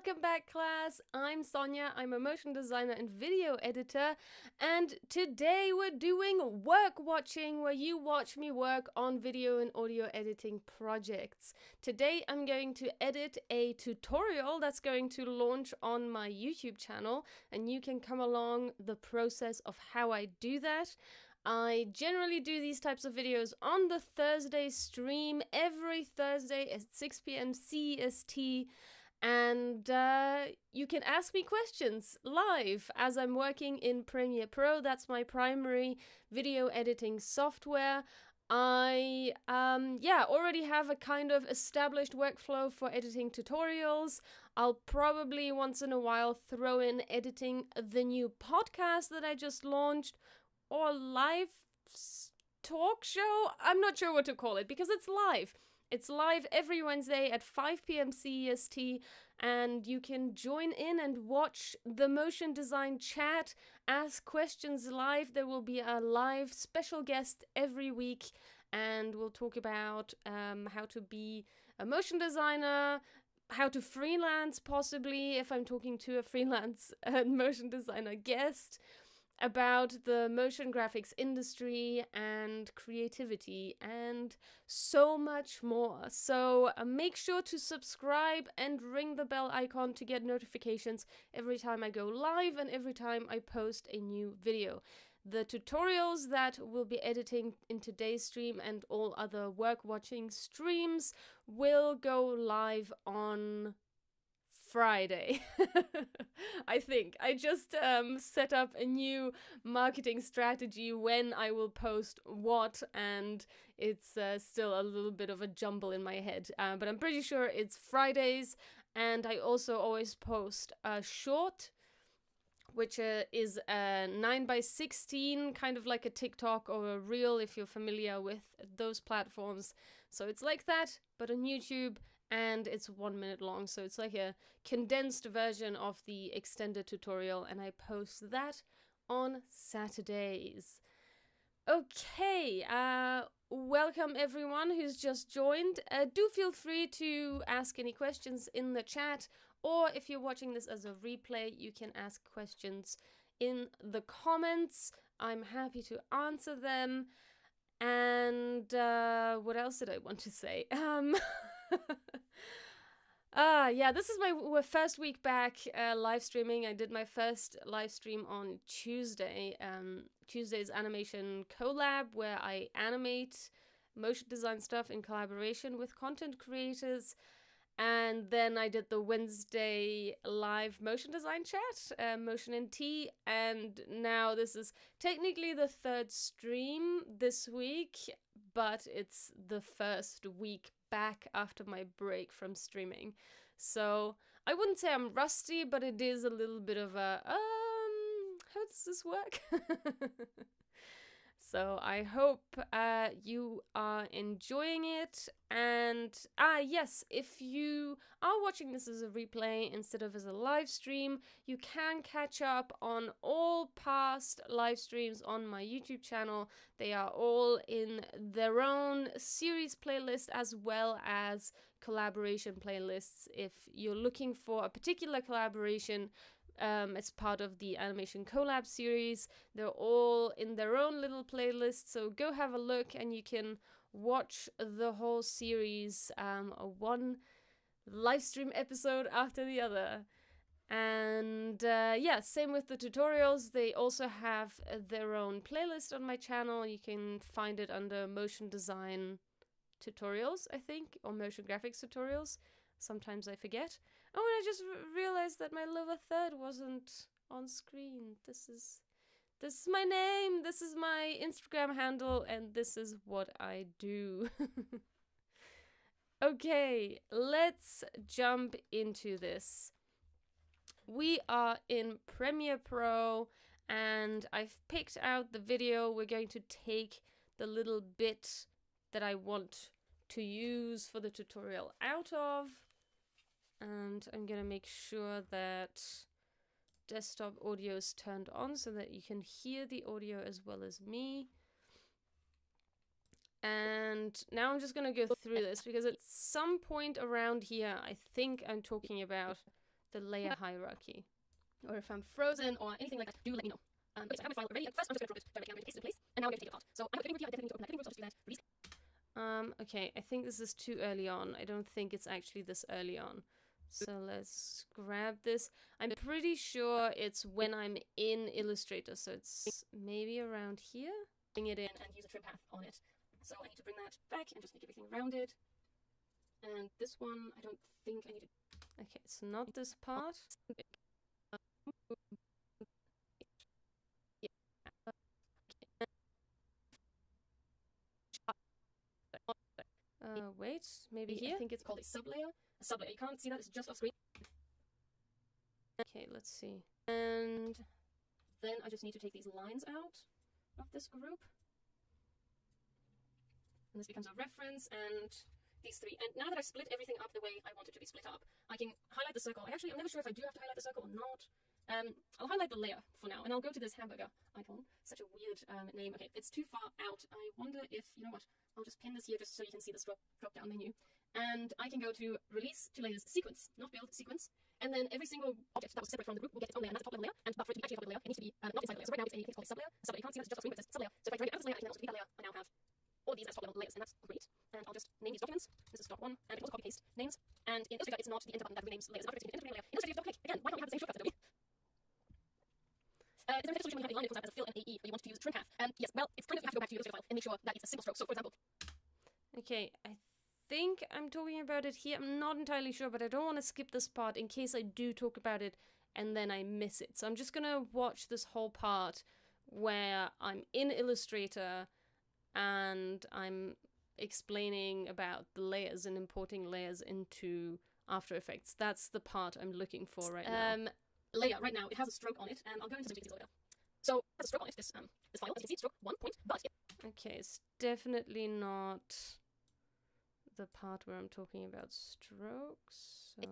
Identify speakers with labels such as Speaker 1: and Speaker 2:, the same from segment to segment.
Speaker 1: Welcome back, class. I'm Sonja. I'm a motion designer and video editor, and today we're doing work watching, where you watch me work on video and audio editing projects. Today I'm going to edit a tutorial that's going to launch on my YouTube channel, and you can come along the process of how I do that. I generally do these types of videos on the Thursday stream every Thursday at 6 p.m. CST. And you can ask me questions live as I'm working in Premiere Pro. That's my primary video editing software. I already have a kind of established workflow for editing tutorials. I'll probably once in a while throw in editing the new podcast that I just launched, or live talk show. I'm not sure what to call it because it's live. It's live every Wednesday at 5 p.m. CEST, and you can join in and watch the motion design chat, ask questions live. There will be a live special guest every week, and we'll talk about how to be a motion designer, how to freelance possibly if I'm talking to a freelance motion designer guest, about the motion graphics industry and creativity and so much more. So make sure to subscribe and ring the bell icon to get notifications every time I go live and every time I post a new video. The tutorials that we'll be editing in today's stream and all other work watching streams will go live on Friday. I think I just set up a new marketing strategy when I will post what, and it's still a little bit of a jumble in my head, but I'm pretty sure it's Fridays. And I also always post a short, which is a 9:16, kind of like a TikTok or a Reel if you're familiar with those platforms. So it's like that, but on YouTube, and it's 1 minute long. So it's like a condensed version of the extended tutorial, and I post that on Saturdays. Okay, welcome everyone who's just joined. Do feel free to ask any questions in the chat, or if you're watching this as a replay, you can ask questions in the comments. I'm happy to answer them. And what else did I want to say? This is my first week back live streaming. I did my first live stream on Tuesday. Tuesday's animation collab, where I animate motion design stuff in collaboration with content creators. And then I did the Wednesday live motion design chat, Motion and Tea, and now this is technically the third stream this week, but it's the first week back after my break from streaming. So I wouldn't say I'm rusty, but it is a little bit of a, how does this work? So I hope you are enjoying it. And yes, if you are watching this as a replay instead of as a live stream, you can catch up on all past live streams on my YouTube channel. They are all in their own series playlist as well as collaboration playlists. If you're looking for a particular collaboration as part of the animation collab series, they're all in their own little playlist, so go have a look and you can watch the whole series, one live stream episode after the other. And same with the tutorials. They also have their own playlist on my channel. You can find it under motion design tutorials, I think, or motion graphics tutorials. Sometimes I forget. Oh, and I just realized that my lower third wasn't on screen. This is my name, this is my Instagram handle, and this is what I do. Okay, let's jump into this. We are in Premiere Pro, and I've picked out the video we're going to take the little bit that I want to use for the tutorial out of. And I'm gonna make sure that desktop audio is turned on so that you can hear the audio as well as me. And now I'm just gonna go through this because at some point around here, I think I'm talking about the layer hierarchy. Or if I'm frozen or anything like that, do let me know. Okay, so I have my file ready, and first I'm just going to drop it directly. I'm going to paste it in place, and now I'm going to take it apart. So I'm going to I definitely need to open that cutting board, so I'll just do that. Release. Okay, I think this is too early on. I don't think it's actually this early on. So let's grab this. I'm pretty sure it's when I'm in Illustrator, so it's maybe around here. Bring it in and use a trim path on it. So I need to bring that back and just make everything rounded. And this one, I don't think I need to... Okay, it's not this part. Wait, maybe here? I think it's called a sublayer. A sublayer. You can't see that, it's just off screen. Okay, let's see. And then I just need to take these lines out of this group. And this becomes a reference, and these three. And now that I've split everything up the way I want it to be split up, I can highlight the circle. I'm never sure if I do have to highlight the circle or not. I'll highlight the layer for now, and I'll go to this hamburger icon. Such a weird name. Okay, it's too far out. I wonder if, you know what, I'll just pin this here just so you can see this drop-down menu. And I can go to Release to Layers Sequence, not Build Sequence. And then every single object that was separate from the group will get its own layer, and that's a top-level layer. But for it to be actually a top-level layer, it needs to be not inside the layer. So right now it's a thing called a sublayer. Sublayer, you can't see that, it's just off screen, but it says sublayer. So if I drag it out of this layer, I can then also delete that layer. I now have all of these as top-level layers, and that's great. And I'll just name these documents. This is doc 1, and I can also copy-paste names. And in Illustrator, it's not the enter button that renames layers. After it's an enter layer. In Illustrator, you have to click. Again, why can't we have the same shortcuts as Adobe? Is there a solution when you have a line that comes out as a fill and AE, but you want to use a trim path? Yes, well, it's kind of, you have to go back to your Illustrator file and make sure that it's a simple stroke. So, for example... Okay, I think I'm talking about it here. I'm not entirely sure, but I don't want to skip this part in case I do talk about it and then I miss it. So I'm just going to watch this whole part where I'm in Illustrator and I'm explaining about the layers and importing layers into After Effects. That's the part I'm looking for right now. Layer, right now, it has a stroke on it, and I'll go into some details later. So, it has a stroke on it, this file, as you can see, stroke 1 point, but... Okay, it's definitely not the part where I'm talking about strokes, so...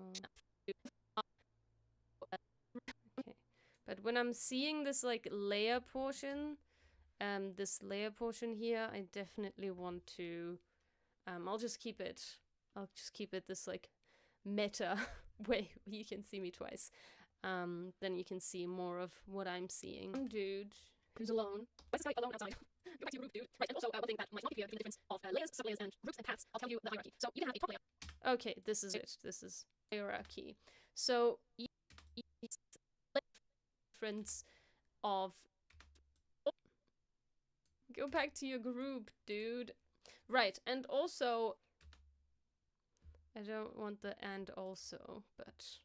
Speaker 1: Okay, but when I'm seeing this, like, layer portion, this layer portion here, I definitely want to... I'll just keep it this, like, meta way where you can see me twice. Then you can see more of what I'm seeing. Dude who's alone. Why is this guy alone outside? Go back to your group, dude. Right, and also one thing that might not be clear between the difference of layers, sublayers, and groups and paths. I'll tell you the hierarchy. So you can have a top layer. Okay, this is it. This is hierarchy. So difference of... Go back to your group, dude. Right, and also... I don't want the and also, but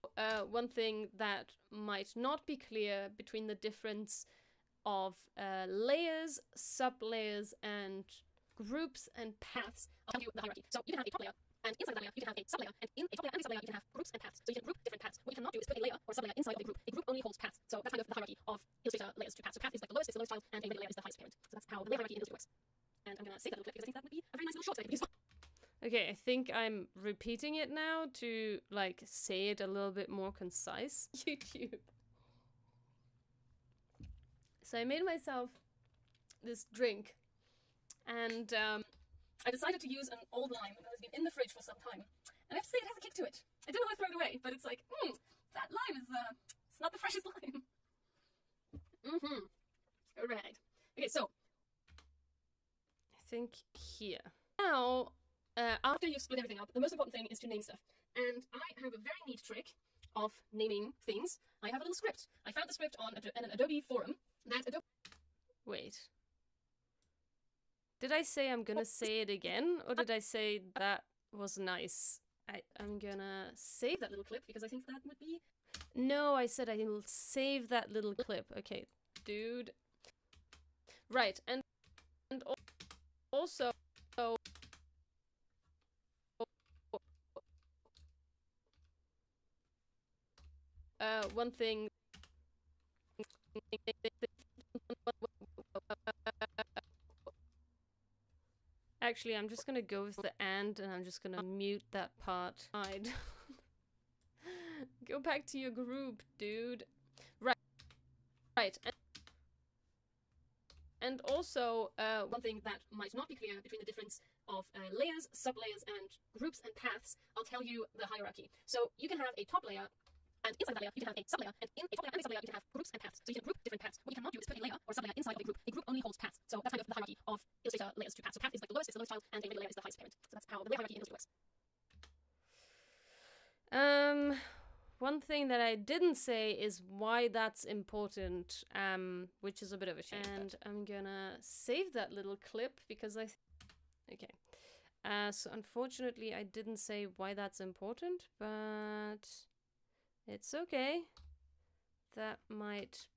Speaker 1: one thing that might not be clear between the difference of layers, sublayers, and groups and paths. I'll tell you the hierarchy. So you can have a top layer, and inside that layer you can have a sublayer, and in a top layer and a sublayer you can have groups and paths. So you can group different paths. What you cannot do is put a layer or a sublayer inside of a group. A group only holds paths. So that's kind of the hierarchy of Illustrator layers to paths. So path is like the lowest, it's the lowest child, and a layer is the highest parent. So that's how the layer hierarchy in Illustrator works. And I'm gonna save that little clip because I think that would be a very nice little short that I could use. Okay, I think I'm repeating it now to, like, say it a little bit more concise. YouTube. So I made myself this drink, and I decided to use an old lime that has been in the fridge for some time. And I have to say, it has a kick to it. I don't want to throw it away, but it's like, that lime is, it's not the freshest lime. Alright. Okay, so, I think here. Now, after you've split everything up, the most important thing is to name stuff. And I have a very neat trick of naming things. I have a little script. I found the script on an Adobe forum that Adobe... Wait. Did I say I'm gonna say it again? Or did I say that was nice? I'm gonna save that little clip because I think that would be... No, I said I will save that little clip. Okay, dude. Right, and also... one thing... Actually, I'm just gonna go with the and I'm just gonna mute that part. Go back to your group, dude. Right. Right. And also, one thing that might not be clear between the difference of layers, sublayers, and groups and paths, I'll tell you the hierarchy. So you can have a top layer And inside that layer, you can have a sublayer, and in a top layer and a sublayer, you can have groups and paths. So you can group different paths. What you cannot do is put a layer or a sublayer inside of a group. A group only holds paths. So that's kind of the hierarchy of Illustrator layers to paths. So path is like the lowest, it's the lowest child, and a middle layer is the highest parent. So that's how the layer hierarchy in Illustrator works. One thing that I didn't say is why that's important, which is a bit of a shame. And I'm gonna save that little clip because okay. So unfortunately I didn't say why that's important, but it's okay. That might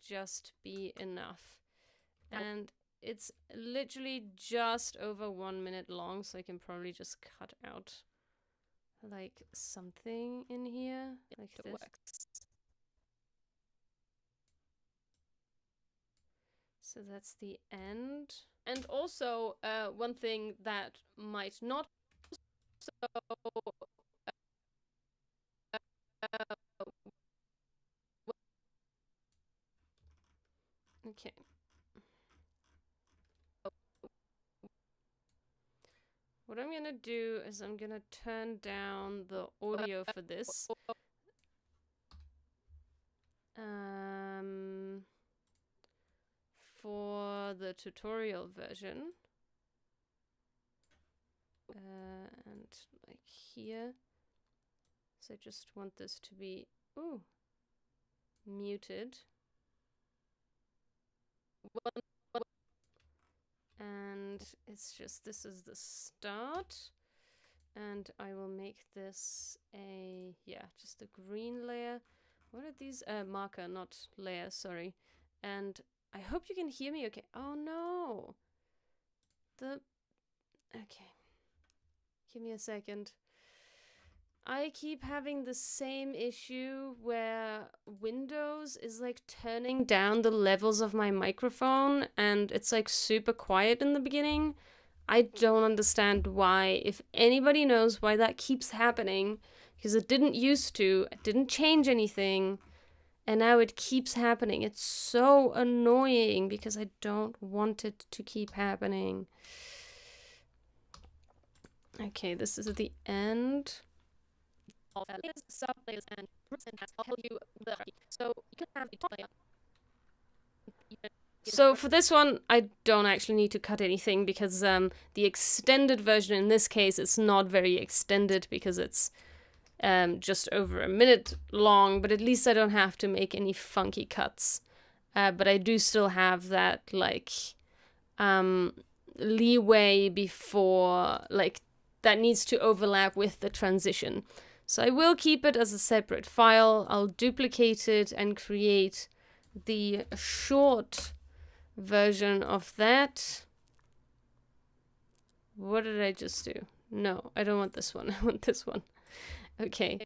Speaker 1: just be enough. And it's literally just over 1 minute long, so I can probably just cut out like something in here, like this. Works. So that's the end. And also, one thing that might not. Okay. What I'm gonna do is I'm gonna turn down the audio for this. For the tutorial version. And like here. So I just want this to be, muted. And it's just, this is the start. And I will make this just a green layer. What are these? Marker, not layer, sorry. And I hope you can hear me okay. Oh no! Okay. Give me a second. I keep having the same issue where Windows is like turning down the levels of my microphone and it's like super quiet in the beginning. I don't understand why. If anybody knows why that keeps happening, because it didn't used to, it didn't change anything, and now it keeps happening. It's so annoying because I don't want it to keep happening. Okay, this is the end. Of layers, sub-layers, and groups and paths. I'll tell you the hierarchy. So you can have a top layer. So for this one, I don't actually need to cut anything because the extended version in this case is not very extended because it's just over 1 minute long, but at least I don't have to make any funky cuts. But I do still have that like leeway before, like, that needs to overlap with the transition. So I will keep it as a separate file. I'll duplicate it and create the short version of that. What did I just do? No, I don't want this one. I want this one. Okay.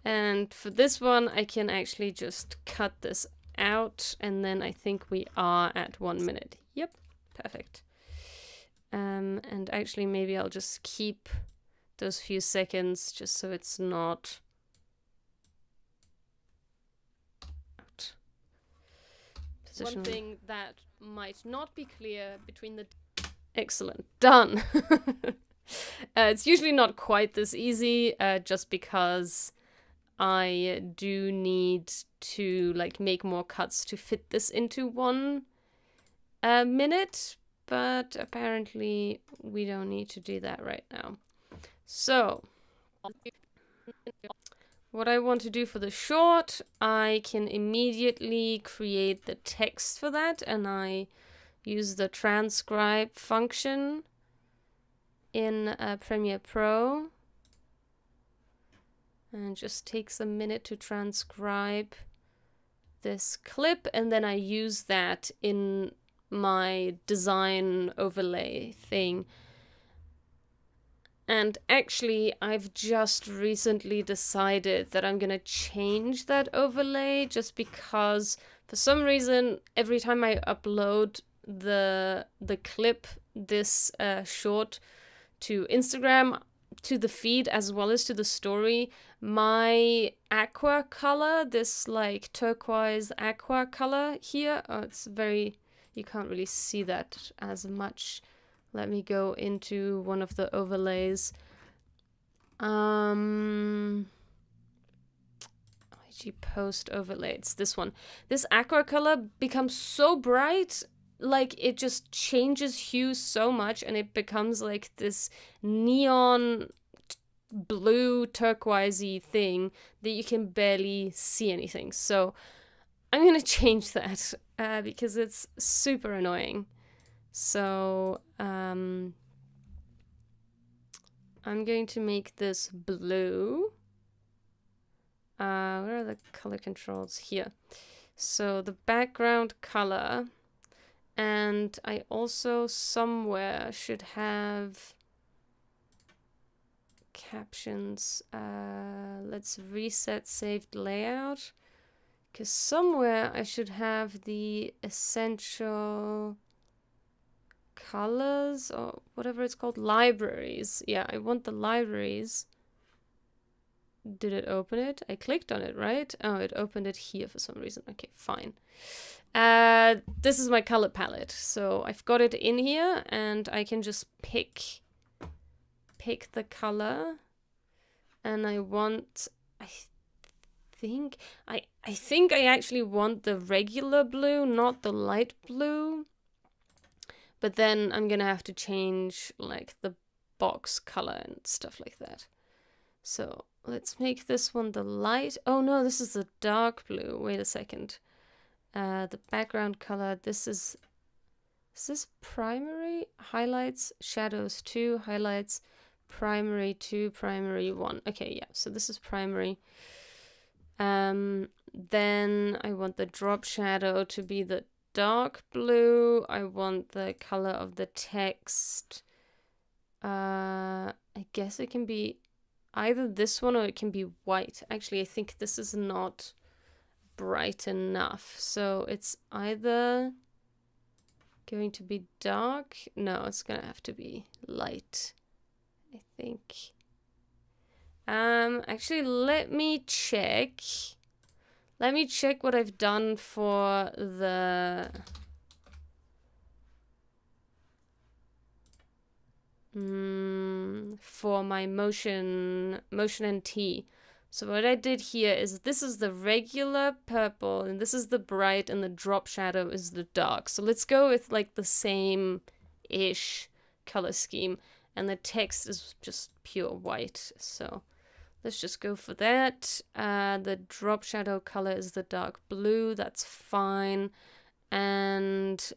Speaker 1: And for this one, I can actually just cut this out. And then I think we are at 1 minute. Yep. Perfect. And actually, maybe I'll just keep those few seconds just so it's not out. Position. One thing that might not be clear between the... Excellent. Done. It's usually not quite this easy, just because I do need to like make more cuts to fit this into 1 minute, but apparently we don't need to do that right now. So, what I want to do for the short, I can immediately create the text for that, and I use the transcribe function in Premiere Pro. And it just takes a minute to transcribe this clip, and then I use that in my design overlay thing. And actually, I've just recently decided that I'm gonna change that overlay just because for some reason, every time I upload the clip, this short, to Instagram, to the feed as well as to the story, my aqua color, this like turquoise aqua color here, it's very, you can't really see that as much. Let me go into one of the overlays. I post overlay. It's this one. This aqua color becomes so bright, like it just changes hue so much, and it becomes like this neon blue turquoisey thing that you can barely see anything. So I'm gonna change that because it's super annoying. So I'm going to make this blue. Where are the color controls? Here. So the background color, and I also somewhere should have captions. Let's reset saved layout, because somewhere I should have the essential colors or whatever it's called, libraries. Yeah, I want the libraries. Did it open it? I clicked on it, right? Oh, it opened it here for some reason. Okay, fine. This is my color palette. So I've got it in here, and I can just pick the color. And I want, I think I actually want the regular blue, not the light blue. But then I'm gonna have to change like the box color and stuff like that. So let's make this one the light. Oh no, this is the dark blue. Wait a second. The background color, this is this primary? Highlights, shadows 2, highlights, primary 2, primary 1. Okay, yeah, so this is primary. Then I want the drop shadow to be the dark blue. I want the color of the text. I guess it can be either this one or it can be white. Actually, I think this is not bright enough. So it's either going to be dark. No, it's gonna have to be light, I think. Actually, let me check. Let me check what I've done for the for my motion NT. So what I did here is this is the regular purple, and this is the bright, and the drop shadow is the dark. So let's go with like the same-ish color scheme, and the text is just pure white. So let's just go for that. The drop shadow color is the dark blue. That's fine. And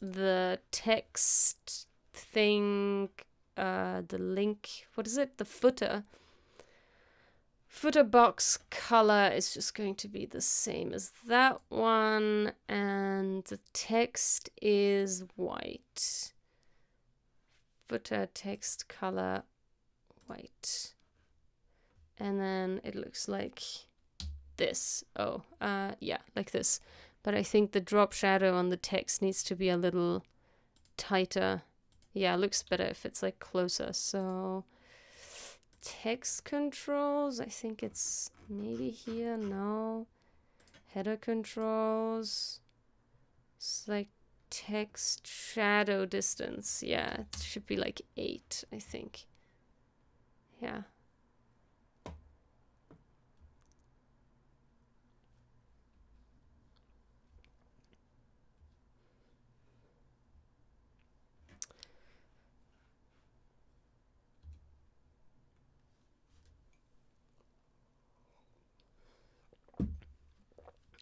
Speaker 1: the text thing, the link, what is it? The footer box color is just going to be the same as that one. And the text is white. Footer text color, white. And then it looks like this. Oh, yeah, like this. But I think the drop shadow on the text needs to be a little tighter. Yeah, it looks better if it's like closer. So text controls, I think it's maybe here. No. Header controls. It's like text shadow distance. Yeah, it should be like 8, I think. Yeah.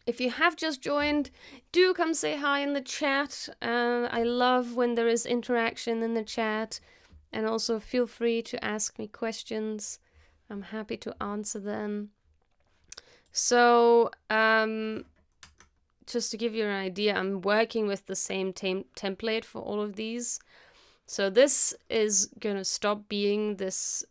Speaker 1: If you have just joined, do come say hi in the chat. I love when there is interaction in the chat. And also feel free to ask me questions. I'm happy to answer them. So, just to give you an idea, I'm working with the same template for all of these. So this is gonna stop being this.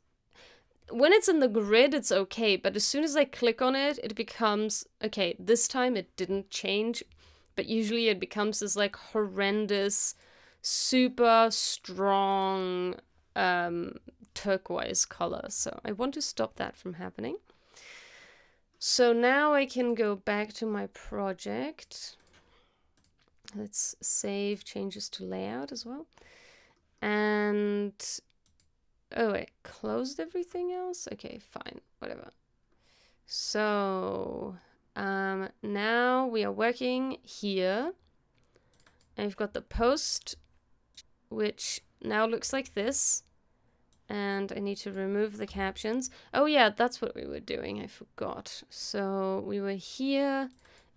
Speaker 1: When it's in the grid, it's okay, but as soon as I click on it, it becomes, okay, this time it didn't change, but usually it becomes this like horrendous, super strong turquoise color. So I want to stop that from happening. So now I can go back to my project. Let's save changes to layout as well. And oh, I closed everything else? Okay, fine, whatever. So now we are working here. And we've got the post, which now looks like this. And I need to remove the captions. Oh yeah, that's what we were doing. I forgot. So we were here,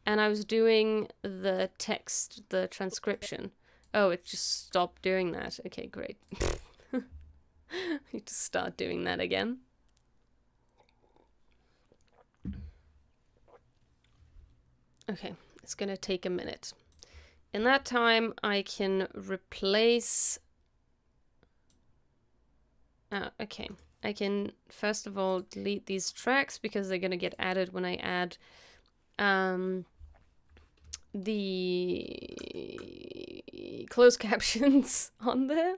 Speaker 1: and I was doing the text, the transcription. Oh, it just stopped doing that. Okay, great. I need to start doing that again. Okay, it's gonna take a minute. In that time, I can replace... okay. I can, first of all, delete these tracks because they're gonna get added when I add the closed captions on there.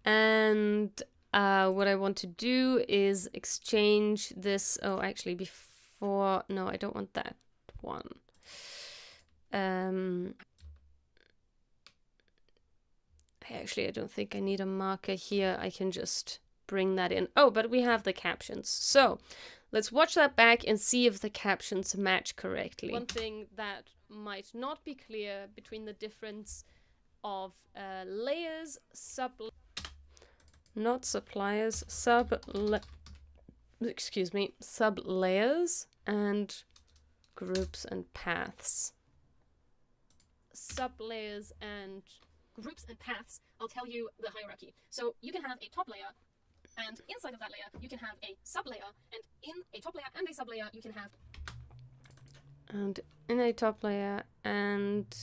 Speaker 1: And what I want to do is exchange this... Oh, actually, before... No, I don't want that one. Actually, I don't think I need a marker here. I can just bring that in. Oh, but we have the captions. So let's watch that back and see if the captions match correctly. One thing that might not be clear between the difference of layers, not suppliers, sub-layers and groups and paths. Sub-layers and groups and paths, I'll tell you the hierarchy. So you can have a top layer, and inside of that layer you can have a sub-layer, and in a top layer and a sub-layer you can have... And in a top layer and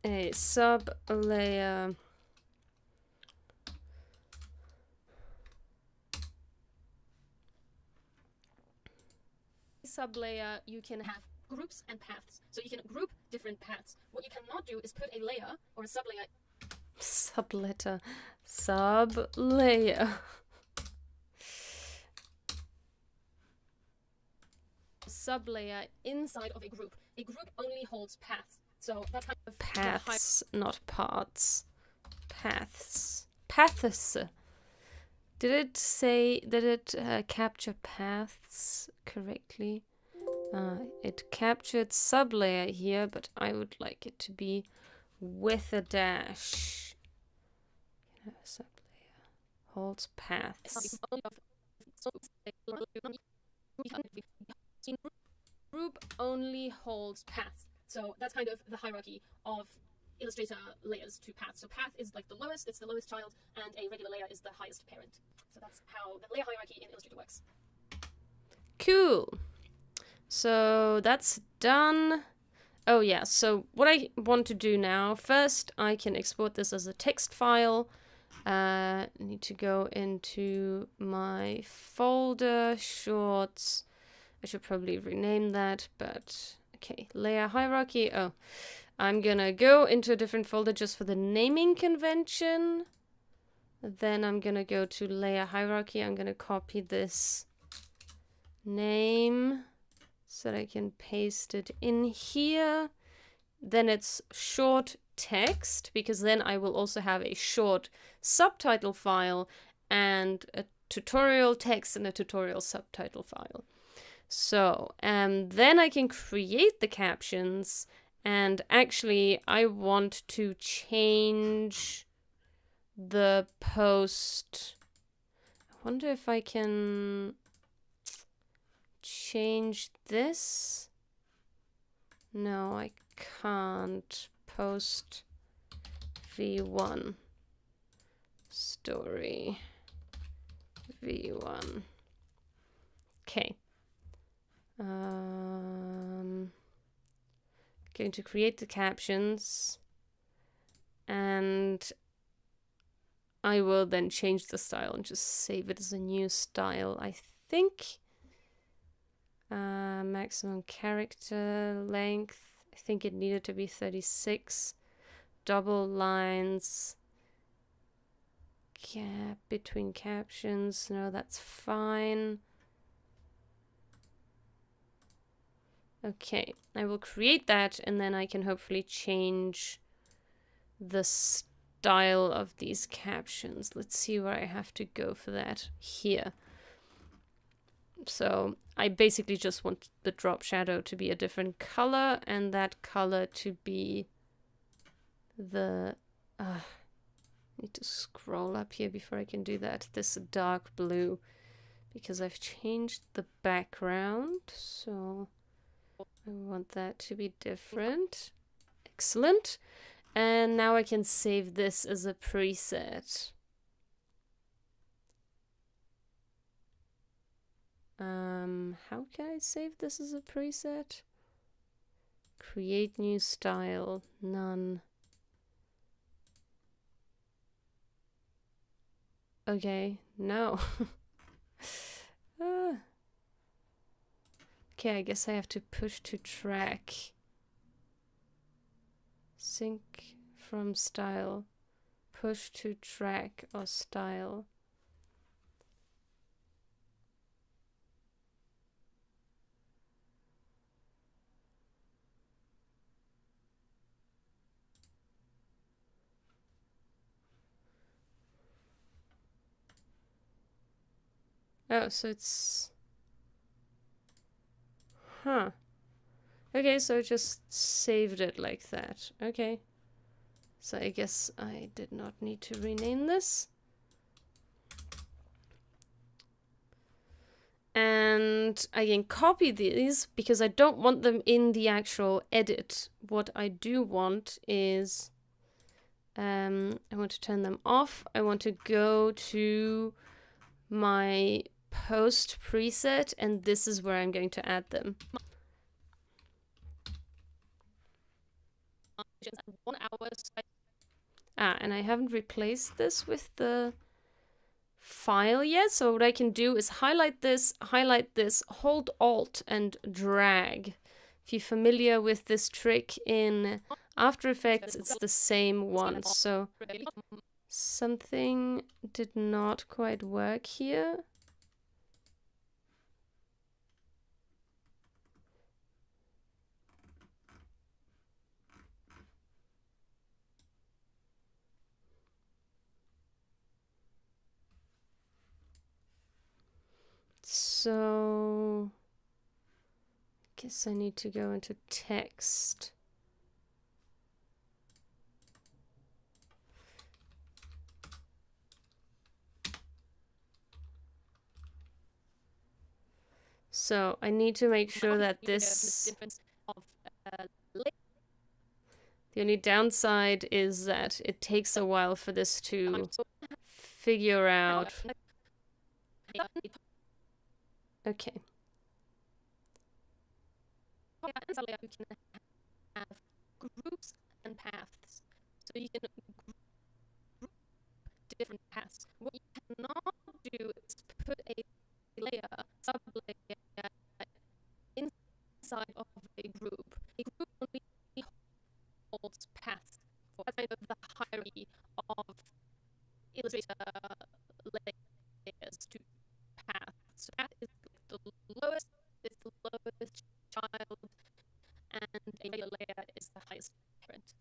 Speaker 1: a sub-layer... Sub-layer you can have groups and paths. So you can group different paths. What you cannot do is put a layer or a sub-layer... Sub-layer. Sub-layer inside of a group. A group only holds paths. So that's kind of... Paths, not parts. Paths. Paths. Did it capture paths correctly? It captured sub-layer here, but I would like it to be with a dash. Sub-layer holds paths. Group only holds paths. So that's kind of the hierarchy of Illustrator layers to paths. So path is like the lowest, it's the lowest child, and a regular layer is the highest parent. So that's how the layer hierarchy in Illustrator works. Cool. So that's done. Oh yeah, so what I want to do now, first I can export this as a text file. I need to go into my folder, shorts. I should probably rename that, but okay, layer hierarchy. Oh, I'm gonna go into a different folder just for the naming convention. Then I'm gonna go to layer hierarchy. I'm gonna copy this name so that I can paste it in here. Then it's short text, because then I will also have a short subtitle file and a tutorial text and a tutorial subtitle file. So, then I can create the captions, and actually I want to change the post. I wonder if I can change this. No, I can't. Post v1 story v1. Okay. Going to create the captions, and I will then change the style and just save it as a new style, I think. Maximum character length, I think it needed to be 36. Double lines. Gap between captions, no, that's fine. Okay, I will create that, and then I can hopefully change the style of these captions. Let's see where I have to go for that. Here. So I basically just want the drop shadow to be a different color, and that color to be the... I need to scroll up here before I can do that. This dark blue, because I've changed the background, so I want that to be different. Excellent. And now I can save this as a preset. How can I save this as a preset? Create new style. None. Okay, no. Okay, I guess I have to push to track. Sync from style. Push to track or style. Oh, so it's... Huh. Okay, so I just saved it like that. Okay. So I guess I did not need to rename this. And I can copy these because I don't want them in the actual edit. What I do want is... I want to turn them off. I want to go to my post preset, and this is where I'm going to add them. And I haven't replaced this with the file yet, so what I can do is highlight this, hold Alt and drag. If you're familiar with this trick in After Effects, it's the same one. So something did not quite work here. So I guess I need to go into text. So I need to make sure that this... The only downside is that it takes a while for this to figure out. Okay. You can have groups and paths. So you can group different paths. What you cannot do is put a layer, sub-layer, inside of a group. A group only holds paths for kind of the hierarchy of Illustrator layers to path. So path is the lowest child, and a regular layer is the highest parent.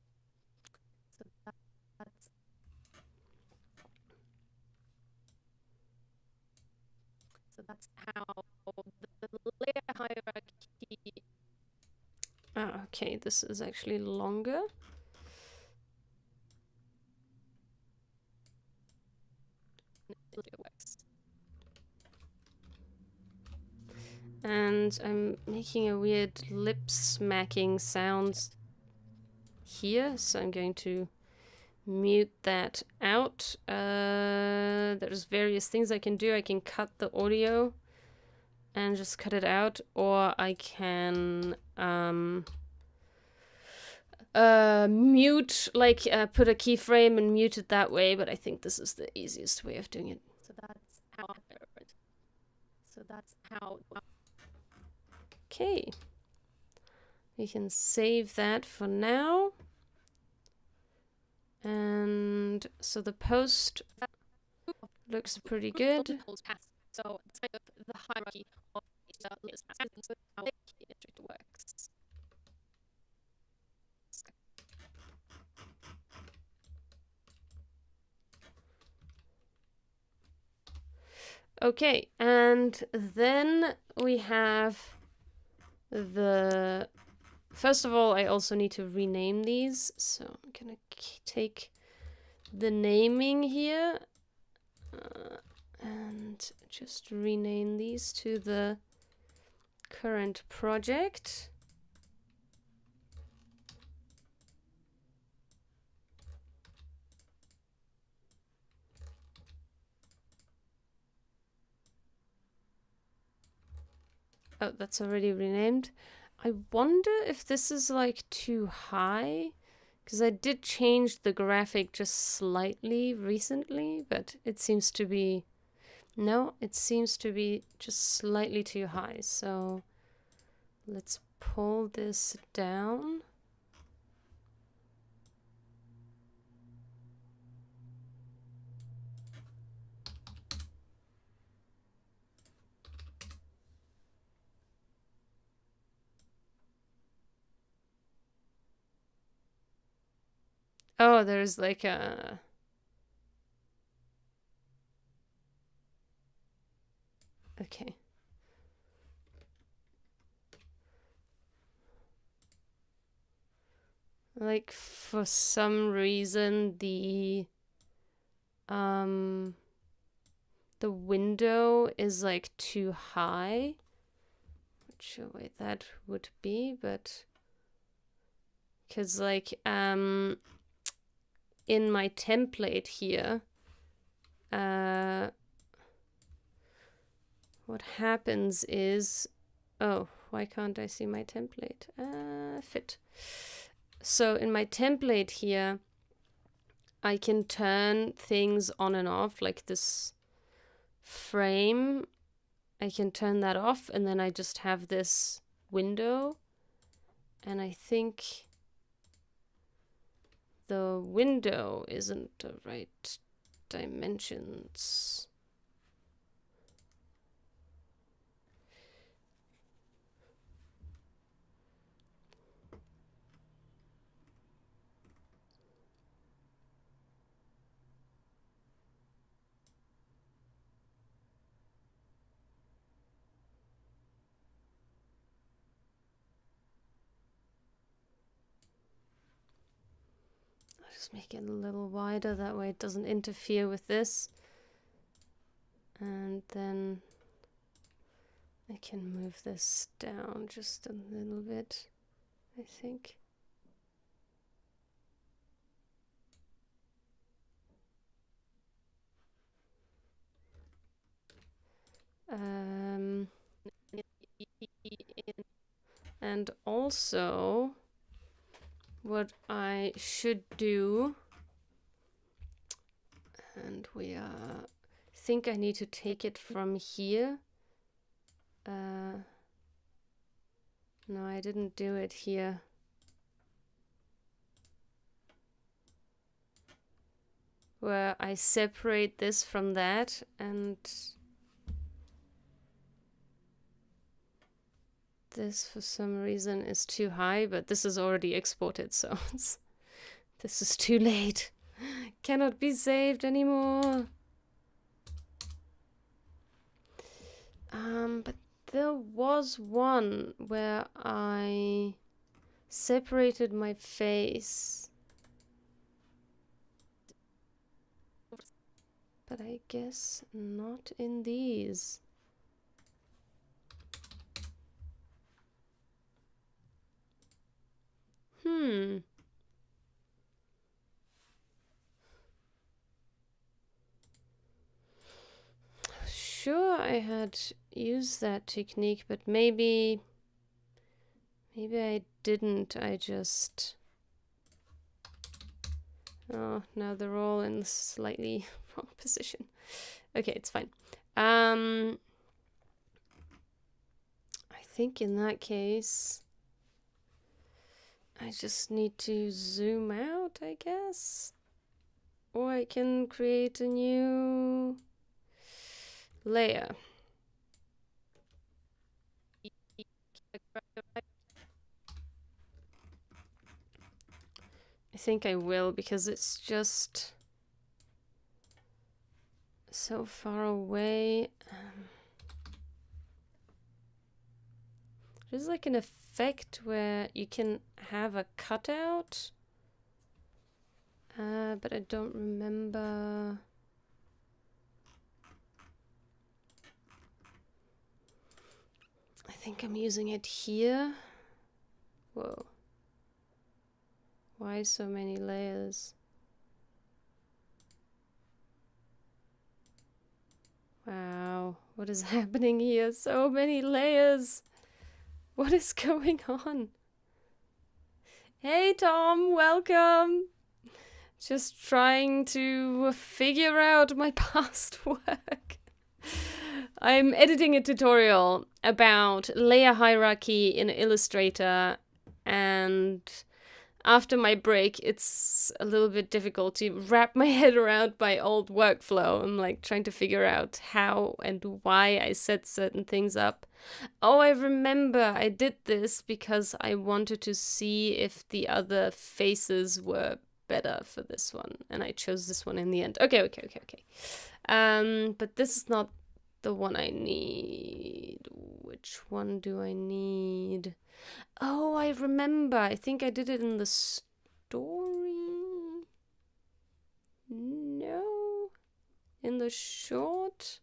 Speaker 1: So that's how the layer hierarchy... Ah, okay, this is actually longer. It works. And I'm making a weird lip smacking sound here, so I'm going to mute that out. There's various things I can do. I can cut the audio and just cut it out, or I can mute, like put a keyframe and mute it that way, but I think this is the easiest way of doing it. So that's how okay, we can save that for now. And so the post looks pretty good. So it's kind of the hierarchy of how it works. Okay, and then we have the... First of all, I also need to rename these. So I'm gonna take the naming here and just rename these to the current project. Oh, that's already renamed. I wonder if this is like too high, because I did change the graphic just slightly recently, but it seems to be... No, it seems to be just slightly too high. So let's pull this down. Oh, there's like a... Okay. Like, for some reason, the window is like too high. Not sure why that would be, but because like in my template here, what happens is... Oh, why can't I see my template? Fit. So in my template here, I can turn things on and off, like this frame. I can turn that off, and then I just have this window. And I think the window isn't the right dimensions. Just make it a little wider, that way it doesn't interfere with this. And then I can move this down just a little bit, I think. And also, what I should do, and we think I need to take it from here. No, I didn't do it here. Where I separate this from that, and this for some reason is too high, but this is already exported, so this is too late. Cannot be saved anymore. But there was one where I separated my face. But I guess not in these. Sure, I had used that technique, but maybe I didn't. I just... Oh, now they're all in slightly wrong position. Okay, it's fine. I think in that case, I just need to zoom out, I guess. Or I can create a new layer. I think I will, because it's just so far away. There's like an effect where you can have a cutout. But I don't remember. I think I'm using it here. Whoa. Why so many layers? Wow, what is happening here? So many layers. What is going on? Hey Tom, welcome. Just trying to figure out my past work. I'm editing a tutorial about layer hierarchy in Illustrator, and after my break, it's a little bit difficult to wrap my head around my old workflow. I'm like trying to figure out how and why I set certain things up. Oh, I remember I did this because I wanted to see if the other faces were better for this one, and I chose this one in the end. Okay. But this is not the one I need. Which one do I need? Oh, I remember. I think I did it in the story. No. In the short.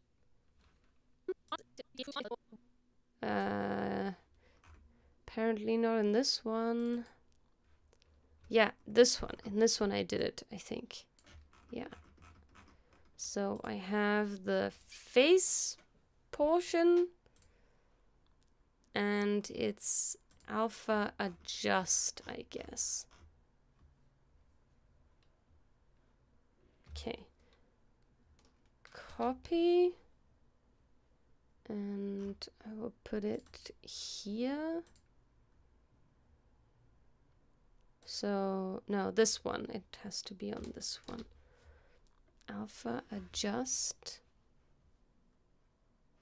Speaker 1: Apparently not in this one. Yeah, this one. In this one I did it, I think. Yeah. So I have the face portion, and it's alpha adjust, I guess. Okay. Copy. And I will put it here. So, no, this one. It has to be on this one. Alpha adjust.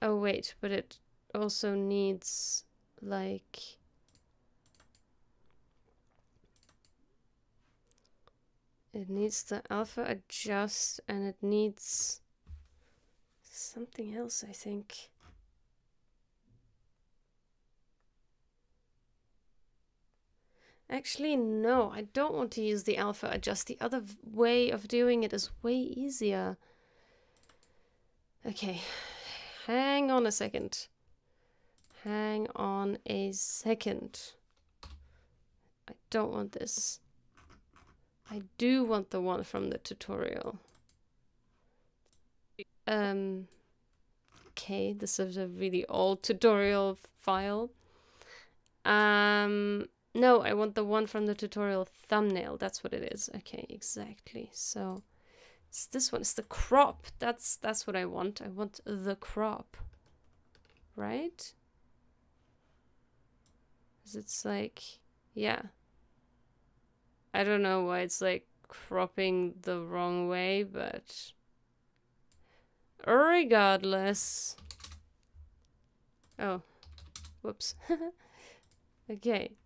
Speaker 1: Oh, wait, but it also needs, like... It needs the alpha adjust, and it needs something else, I think. Actually, no, I don't want to use the alpha adjust. The other way of doing it is way easier. Okay, hang on a second. Hang on a second. I don't want this. I do want the one from the tutorial. Okay, this is a really old tutorial file. No, I want the one from the tutorial thumbnail. That's what it is. Okay, exactly. So it's this one. It's the crop. That's what I want. I want the crop. Right? 'Cause it's like, yeah. I don't know why it's like cropping the wrong way, but regardless. Oh, whoops. Okay.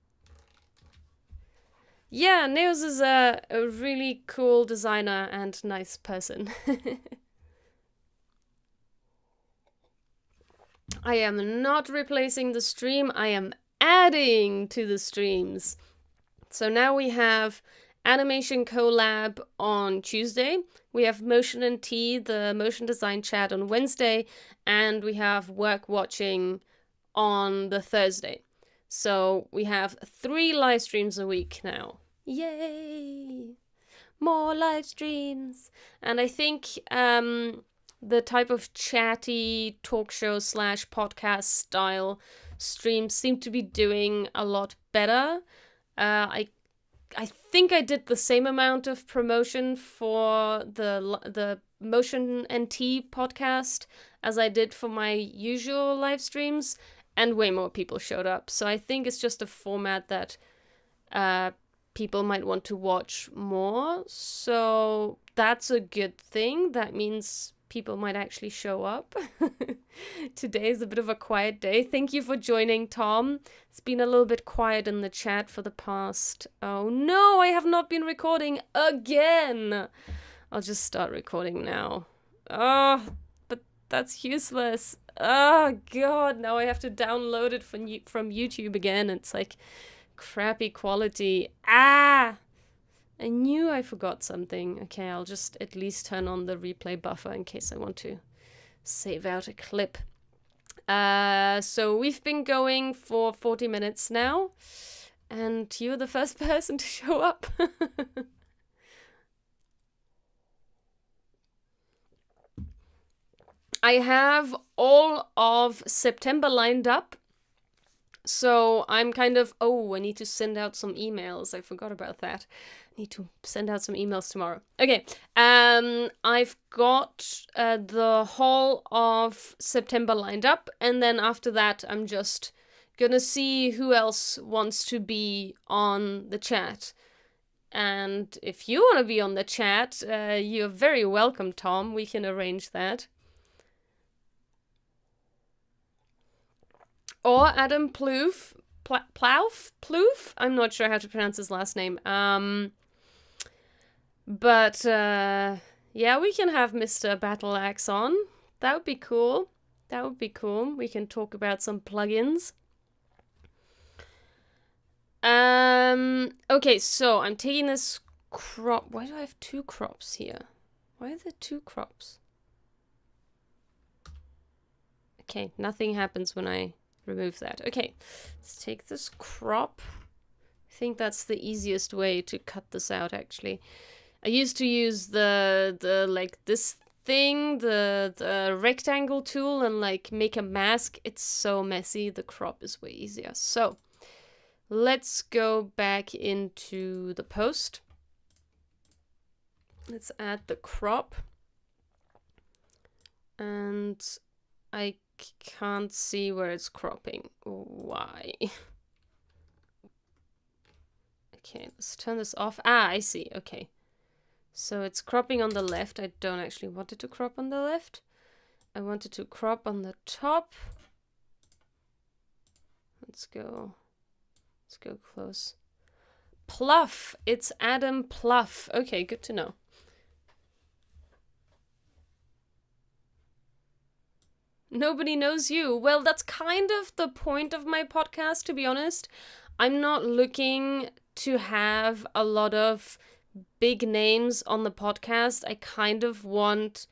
Speaker 1: Yeah, Neos is a really cool designer and nice person. I am not replacing the stream, I am adding to the streams. So now we have Animation Collab on Tuesday, we have Motion and Tea, the motion design chat on Wednesday, and we have Work Watching on the Thursday. So we have 3 live streams a week now. Yay! More live streams! And I think the type of chatty talk show / podcast style streams seem to be doing a lot better. I think I did the same amount of promotion for the Motion and Tea podcast as I did for my usual live streams, and way more people showed up. So I think it's just a format that people might want to watch more. So that's a good thing. That means people might actually show up. Today is a bit of a quiet day. Thank you for joining, Tom. It's been a little bit quiet in the chat for the past... Oh no, I have not been recording again. I'll just start recording now. Oh, but That's useless. Oh god, now I have to download it from YouTube again. It's like crappy quality. Ah! I knew I forgot something. Okay, I'll just at least turn on the replay buffer in case I want to save out a clip. So we've been going for 40 minutes now, and you're the first person to show up. I have all of September lined up. So I'm kind of, I need to send out some emails. I forgot about that. I need to send out some emails tomorrow. Okay. I've got the whole of September lined up. And then after that, I'm just gonna see who else wants to be on the chat. And if you want to be on the chat, you're very welcome, Tom. We can arrange that. Or Adam Plouffe. Plouffe? I'm not sure how to pronounce his last name. But yeah, we can have Mr. Battleaxe on. That would be cool. That would be cool. We can talk about some plugins. Okay, so I'm taking this crop. Why do I have two crops here? Why are there two crops? Okay, nothing happens when I remove that. Okay, let's take this crop. I think that's the easiest way to cut this out, actually. I used to use the like this thing, the rectangle tool, and like make a mask. It's so messy. The crop is way easier. So let's go back into the post. Let's add the crop. And I can't see where it's cropping. Why? Okay, let's turn this off. Ah, I see. Okay. So it's cropping on the left. I don't actually want it to crop on the left. I want it to crop on the top. Let's go close. Pluff. It's Adam Pluff. Okay, good to know. Nobody knows you. Well, that's kind of the point of my podcast, to be honest. I'm not looking to have a lot of big names on the podcast. I kind of want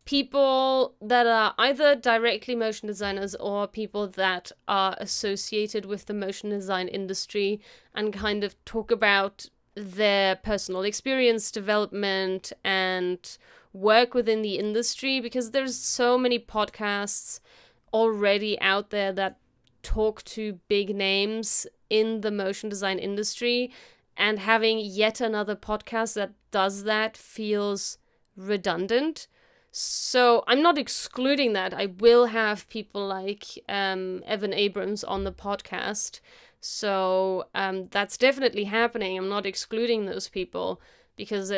Speaker 1: people that are either directly motion designers or people that are associated with the motion design industry and kind of talk about their personal experience, development, and work within the industry, because there's so many podcasts already out there that talk to big names in the motion design industry, and having yet another podcast that does that feels redundant. So I'm not excluding that. I will have people like Evan Abrams on the podcast. So that's definitely happening. I'm not excluding those people, because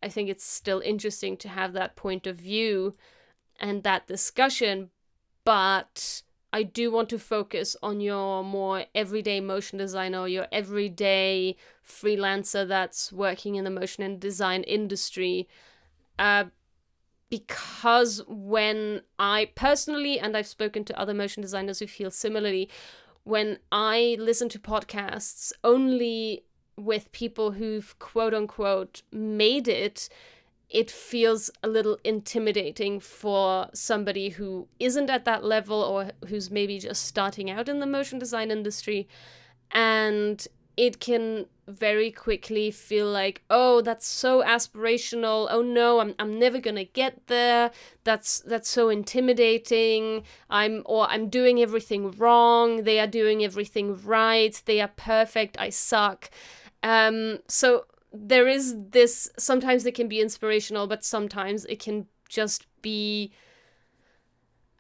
Speaker 1: I think it's still interesting to have that point of view and that discussion. But I do want to focus on your more everyday motion designer, your everyday freelancer that's working in the motion and design industry. Because when I personally, and I've spoken to other motion designers who feel similarly, when I listen to podcasts only with people who've quote unquote made it, it feels a little intimidating for somebody who isn't at that level or who's maybe just starting out in the motion design industry. And it can very quickly feel like, oh, that's so aspirational. Oh no, I'm never gonna get there. That's so intimidating. I'm doing everything wrong. They are doing everything right. They are perfect. I suck. So there is this, sometimes it can be inspirational, but sometimes it can just be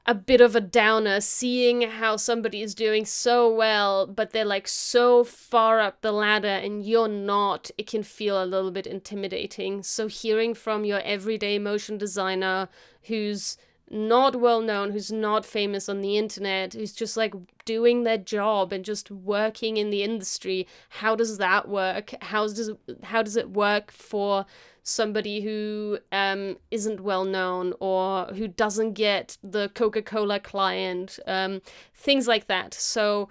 Speaker 1: a bit of a downer, seeing how somebody is doing so well, but they're like so far up the ladder and you're not. It can feel a little bit intimidating. So hearing from your everyday motion designer who's not well known, who's not famous on the internet, who's just like doing their job and just working in the industry, how does that work? How does it work for somebody who isn't well known or who doesn't get the Coca-Cola client, things like that. So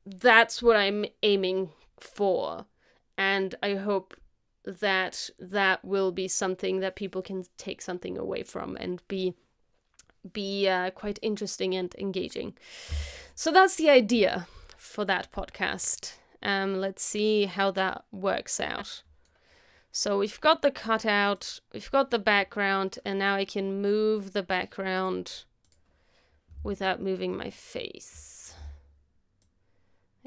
Speaker 1: that's what I'm aiming for, and I hope that that will be something that people can take something away from and be quite interesting and engaging. So that's the idea for that podcast. Let's see how that works out. So we've got the cutout, we've got the background, and now I can move the background without moving my face.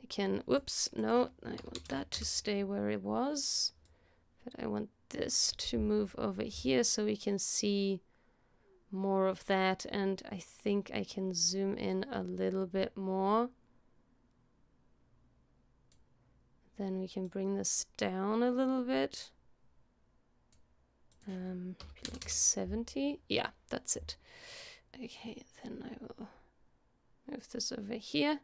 Speaker 1: I can, whoops, no, I want that to stay where it was. But I want this to move over here so we can see more of that, and I think I can zoom in a little bit more. Then we can bring this down a little bit. Like 70. Yeah, that's it. Okay, then I will move this over here.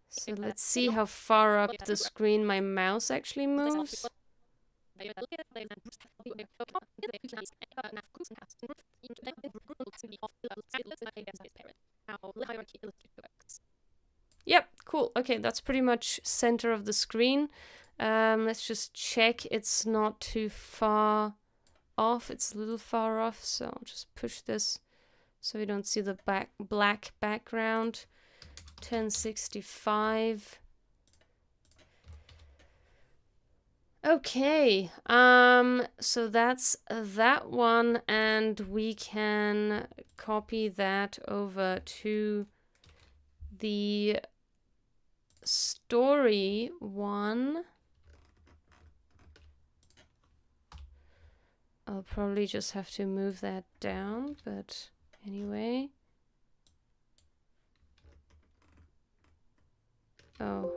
Speaker 1: So let's see how far up the screen my mouse actually moves. Yep, cool. Okay, that's pretty much center of the screen. Let's just check it's not too far off. It's a little far off, so I'll just push this so we don't see the black background. 1065. Okay, so that's that one, and we can copy that over to the story one. I'll probably just have to move that down, but anyway. Oh.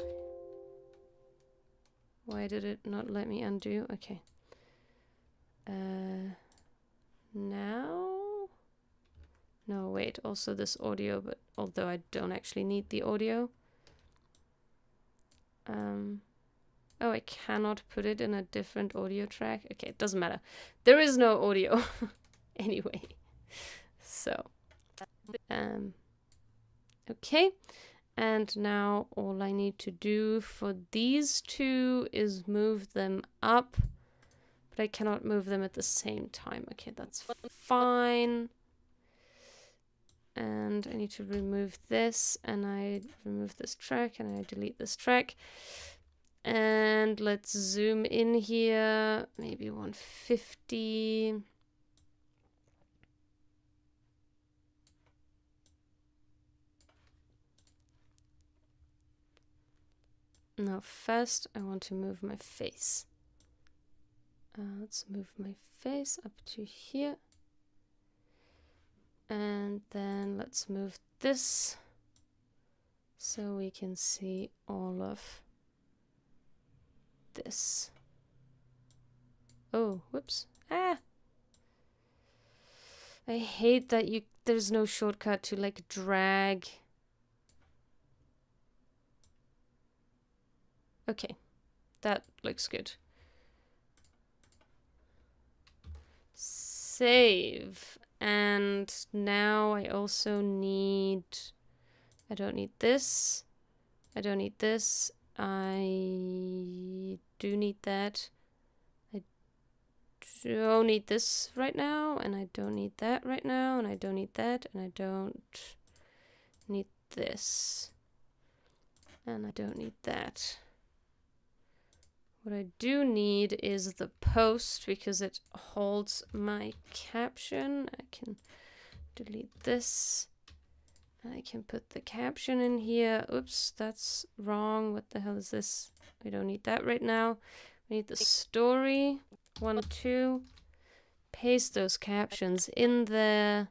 Speaker 1: Why did it not let me undo? Okay. Now? No, wait, also this audio, but although I don't actually need the audio. Oh, I cannot put it in a different audio track. Okay, it doesn't matter. There is no audio anyway. So, okay. And now all I need to do for these two is move them up, but I cannot move them at the same time. Okay, that's fine. And I need to remove this, and I remove this track, and I delete this track. And let's zoom in here, maybe 150. Now first I want to move my face. Let's move my face up to here. And then let's move this so we can see all of this. Oh, whoops. Ah! I hate that there's no shortcut to like drag. Okay, that looks good. Save. And now I also need, I don't need this. I don't need this. I do need that. I don't need this right now, and I don't need that right now, and I don't need that, and I don't need this. And I don't need that. What I do need is the post because it holds my caption. I can delete this. I can put the caption in here. Oops, that's wrong. What the hell is this? We don't need that right now. We need the story. 1, 2. Paste those captions in there.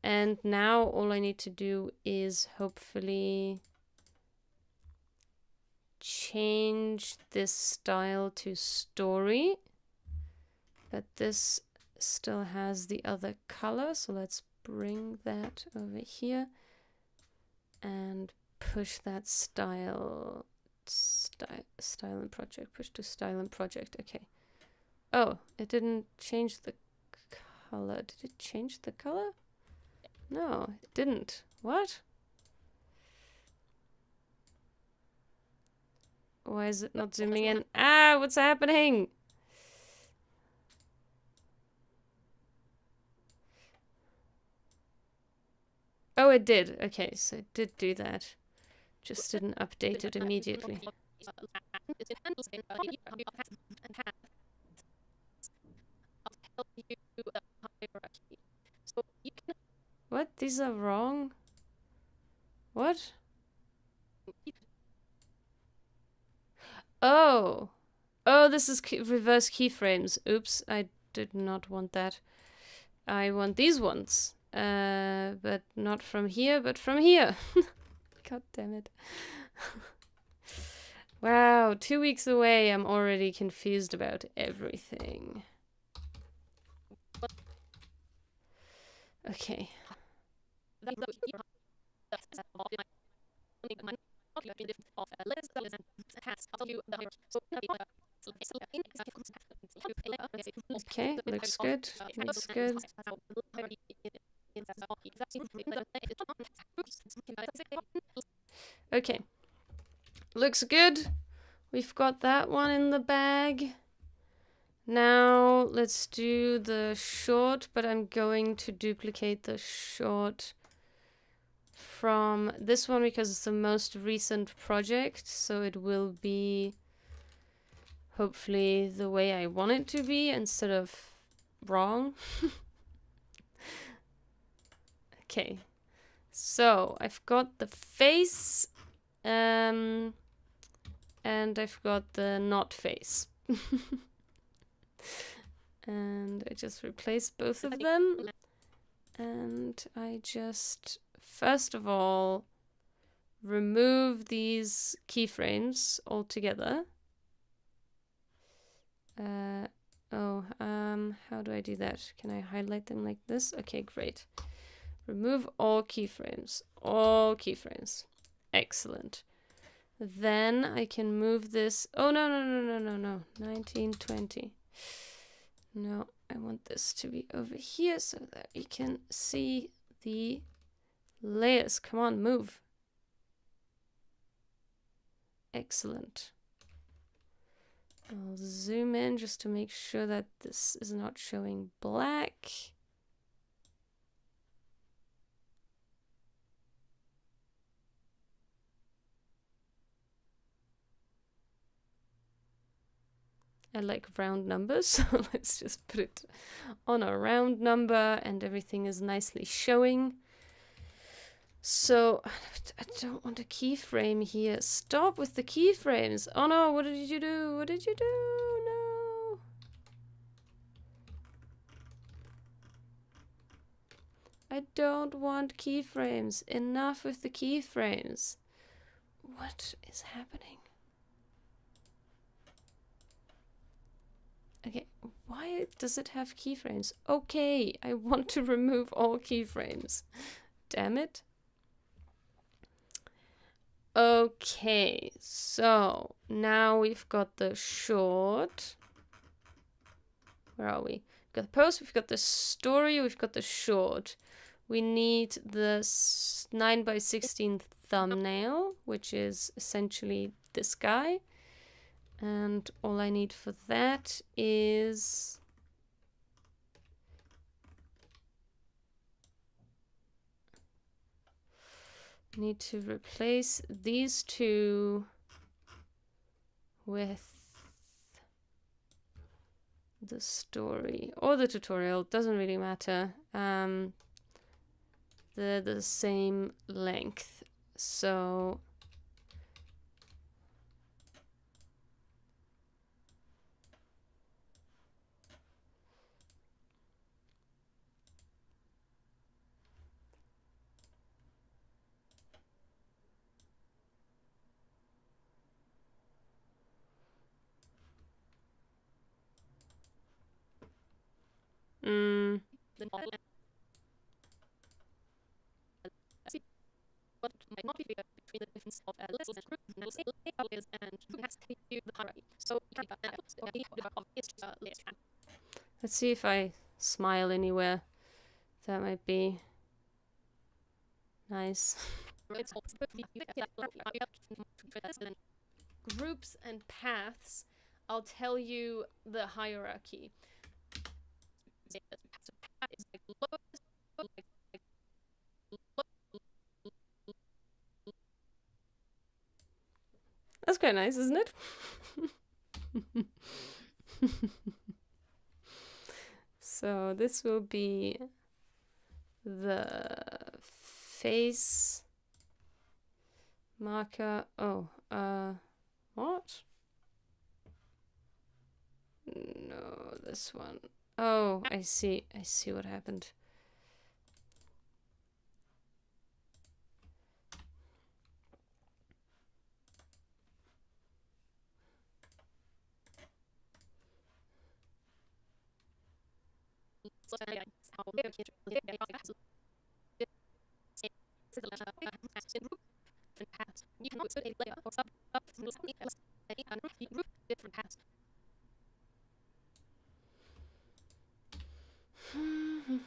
Speaker 1: And now all I need to do is hopefully change this style to story, but this still has the other color, so let's bring that over here and push that style and project, push to style and project. Okay. Oh, it didn't change the color. Did it change the color? No, it didn't. What? Why is it not zooming in? Ah, what's happening? Oh, it did. Okay, so it did do that. Just didn't update it immediately. What? These are wrong? What? Oh. Oh, this is reverse keyframes. Oops, I did not want that. I want these ones. But not from here, but from here. God damn it. Wow, 2 weeks away, I'm already confused about everything. Okay. Okay, looks good. Looks good. Okay. Looks good. We've got that one in the bag. Now let's do the short, but I'm going to duplicate the short from this one because it's the most recent project, so it will be hopefully the way I want it to be instead of wrong. Okay, so I've got the face and I've got the not face. And I just replace both of them, and I just first of all remove these keyframes altogether. How do I do that? Can I highlight them like this? Okay, great. Remove all keyframes. All keyframes. Excellent. Then I can move this. Oh, no. 1920. No, I want this to be over here so that we can see the layers. Come on, move. Excellent. I'll zoom in just to make sure that this is not showing black. I like round numbers, so let's just put it on a round number and everything is nicely showing. So, I don't want a keyframe here. Stop with the keyframes. Oh no, what did you do? What did you do? No. I don't want keyframes. Enough with the keyframes. What is happening? Okay, why does it have keyframes? Okay, I want to remove all keyframes. Damn it. Okay, so now we've got the short. Where are we? We've got the post, we've got the story, we've got the short. We need the 9x16 thumbnail, which is essentially this guy. And all I need for that is need to replace these two with the story or the tutorial, doesn't really matter. They're the same length, so between the difference of lists and groups and layers and who has to do the hierarchy. So let's see if I smile anywhere. That might be nice. Groups and paths, I'll tell you the hierarchy. That's quite nice, isn't it? So this will be the face marker. Oh, what? No, this one. Oh, I see. I see what happened.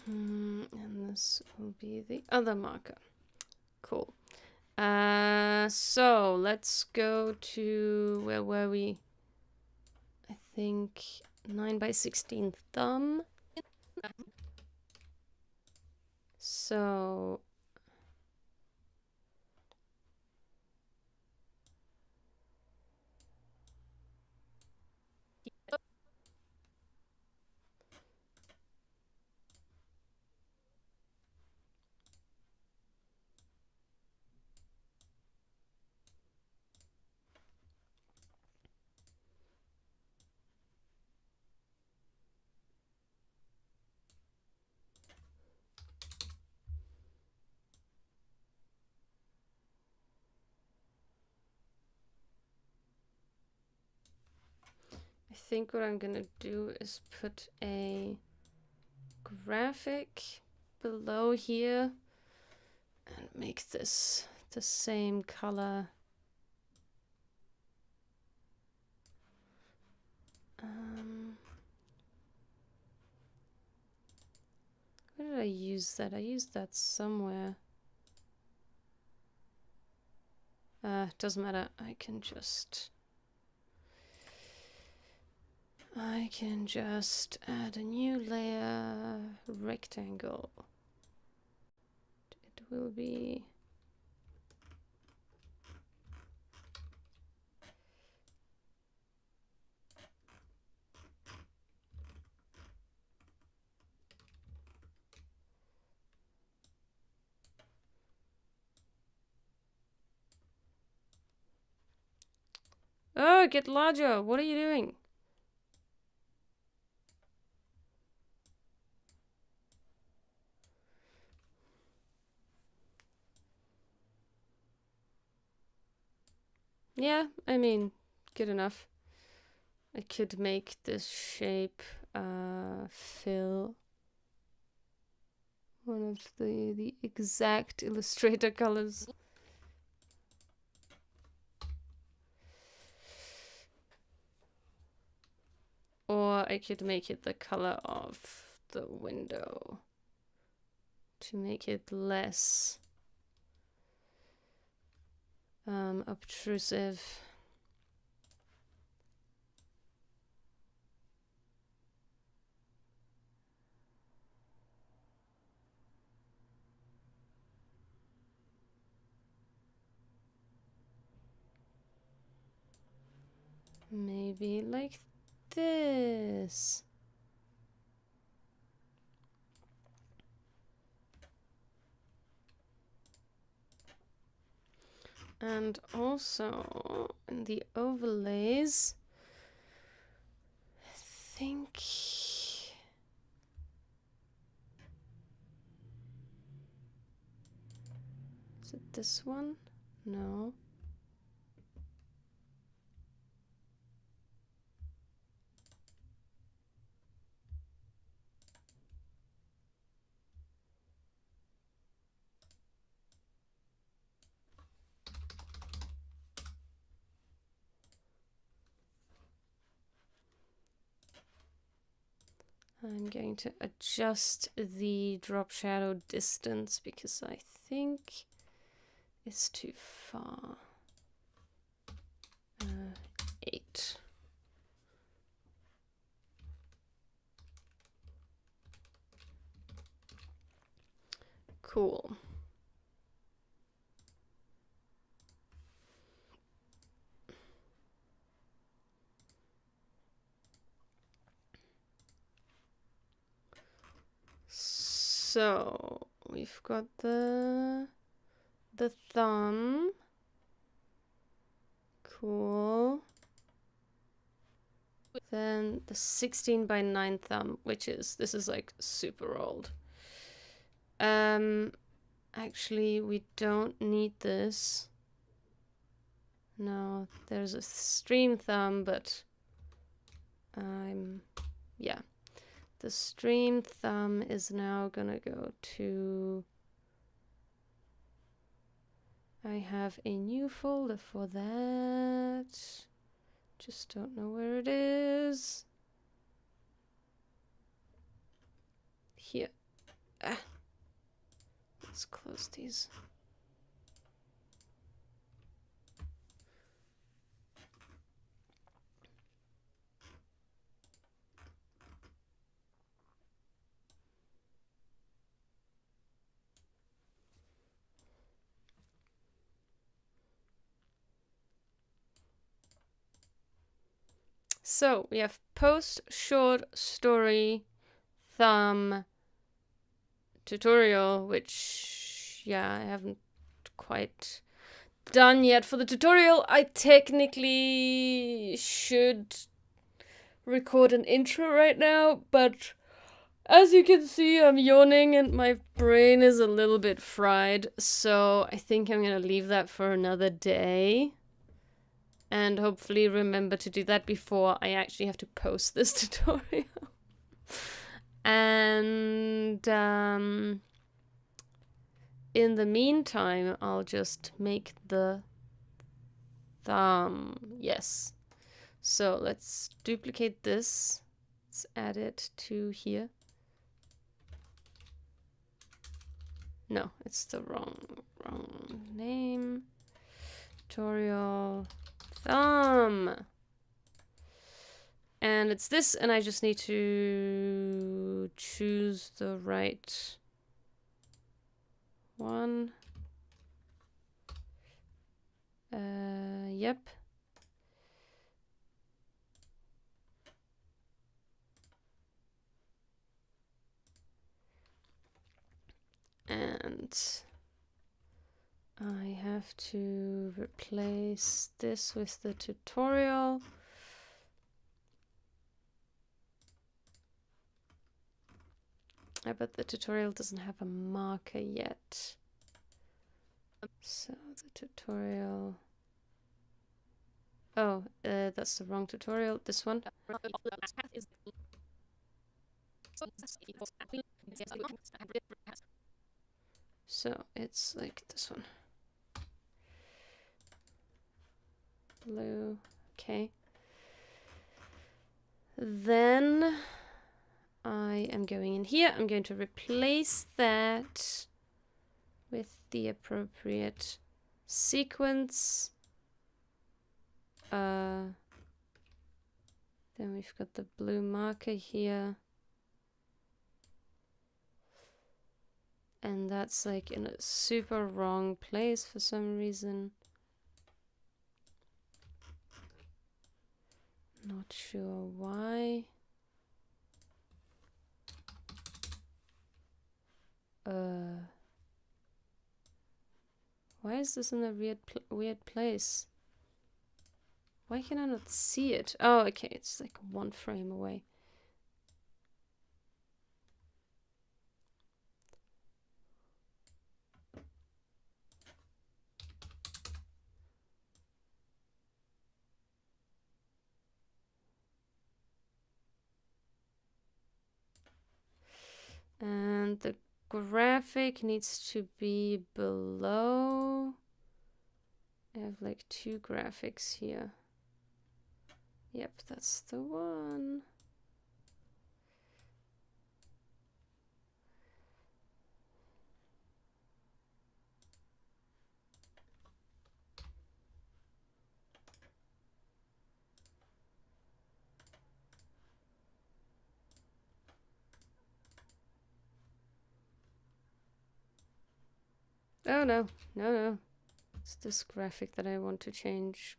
Speaker 1: And this will be the other marker. Cool. So let's go to, where were we? I think 9 by 16 thumb. So I think what I'm gonna do is put a graphic below here and make this the same color. Where did I use that? I used that somewhere. Doesn't matter. I can just add a new layer, rectangle. It will be oh, get larger. What are you doing? Yeah, I mean, good enough. I could make this shape fill one of the exact Illustrator colors. Or I could make it the color of the window to make it less obtrusive. Maybe like this. And also in the overlays, I think is it this one? No. I'm going to adjust the drop shadow distance because I think it's too far. 8. Cool. So we've got the thumb. Cool. Then the 16 by 9 thumb, which is, this is like super old. Actually, we don't need this. No, there's a stream thumb, but yeah. The stream thumb is now gonna go to, I have a new folder for that. Just don't know where it is. Here. Ah. Let's close these. So we have post, short, story, thumb, tutorial, which, yeah, I haven't quite done yet for the tutorial. I technically should record an intro right now, but as you can see, I'm yawning and my brain is a little bit fried, so I think I'm gonna leave that for another day. And hopefully remember to do that before I actually have to post this tutorial. And in the meantime, I'll just make the thumb. Yes. So let's duplicate this. Let's add it to here. No, it's the wrong name. Tutorial thumb. And it's this, and I just need to choose the right one. Yep. And I have to replace this with the tutorial. I bet the tutorial doesn't have a marker yet. So the tutorial. Oh, that's the wrong tutorial. This one. So it's like this one. Blue. Okay. Then I am going in here. I'm going to replace that with the appropriate sequence. Then we've got the blue marker here. And that's like in a super wrong place for some reason. Not sure why. Why is this in a weird place? Why can I not see it? Oh, okay, it's like 1 frame away. And the graphic needs to be below. I have like 2 graphics here. Yep, that's the one. Oh no, no. It's this graphic that I want to change.